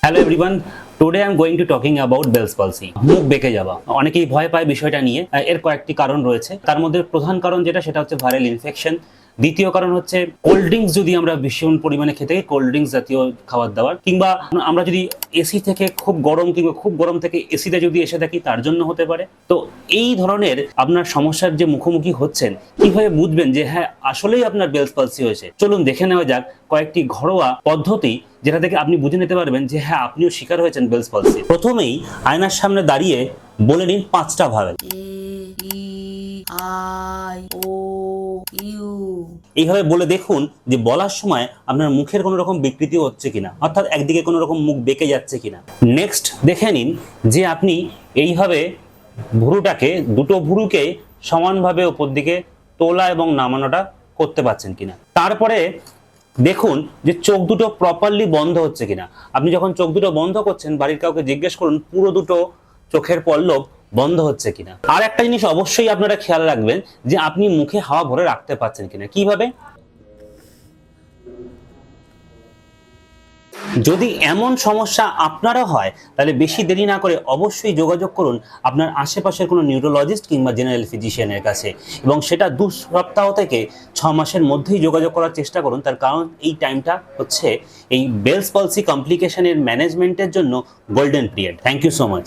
Hello everyone, today I am going to talking about Bell's palsy. মুখ বেঁকে যাওয়া, অনেকেই ভয় পায় বিষয়টা নিয়ে। এর কয়েকটি কারণ রয়েছে, তার মধ্যে প্রধান কারণ সেটা হচ্ছে ভাইরাল ইনফেকশন। দ্বিতীয় কারণ হচ্ছে কোল্ড ড্রিঙ্কস, যদি আমরা ভীষণ পরিমাণে খেতে থাকি কোল্ড ড্রিঙ্কস জাতীয় খাবার দাবার, কিংবা আমরা যদি এসি থেকে খুব গরম কিংবা খুব গরম থেকে এসিতে যদি এসে থাকি তার জন্য হতে পারে। তো এই ধরনের আপনার সমস্যার যে মুখোমুখি হচ্ছেন, কিভাবে বুঝবেন যে হ্যাঁ আসলেই আপনার বেলস পলসি হয়েছে? চলুন দেখে নেওয়া যাক কয়েকটি ঘরোয়া পদ্ধতি যেটা থেকে আপনি বুঝে নিতে পারবেন যে হ্যাঁ আপনিও শিকার হয়েছেন বেলস পলসি। প্রথমেই আয়নার সামনে দাঁড়িয়ে বলে নিন 5টা ভাওয়েল। এইভাবে বলে দেখুন যে বলার সময় আপনার মুখের কোনো রকম বিকৃতি হচ্ছে কিনা, অর্থাৎ একদিকে কোনো রকম মুখ বেঁকে যাচ্ছে কিনা। নেক্সট দেখে নিন যে আপনি এইভাবে ভুরুটাকে, দুটো ভুরুকে সমানভাবে উপর দিকে তোলা এবং নামানোটা করতে পারছেন কিনা। তারপরে দেখুন যে চোখ দুটো প্রপারলি বন্ধ হচ্ছে কিনা। আপনি যখন চোখ দুটো বন্ধ করছেন, বাড়ির কাউকে জিজ্ঞেস করুন পুরো দুটো চোখের পল্লব বন্ধ হচ্ছে কিনা। আর একটা জিনিস অবশ্যই আপনারা খেয়াল রাখবেন যে আপনি মুখে হাওয়া ভরে রাখতে পারছেন কিনা। কিভাবে? যদি এমন সমস্যা আপনারও হয় তাহলে বেশি দেরি না করে অবশ্যই যোগাযোগ করুন আপনার আশেপাশের কোনো নিউরোলজিস্ট কিংবা জেনারেল ফিজিশিয়ানের কাছে, এবং সেটা 2 সপ্তাহ থেকে 6 মাসের মধ্যেই যোগাযোগ করার চেষ্টা করুন। তার কারণ এই টাইমটা হচ্ছে এই বেলস পলসি কমপ্লিকেশনের ম্যানেজমেন্টের জন্য golden period. Thank you so much.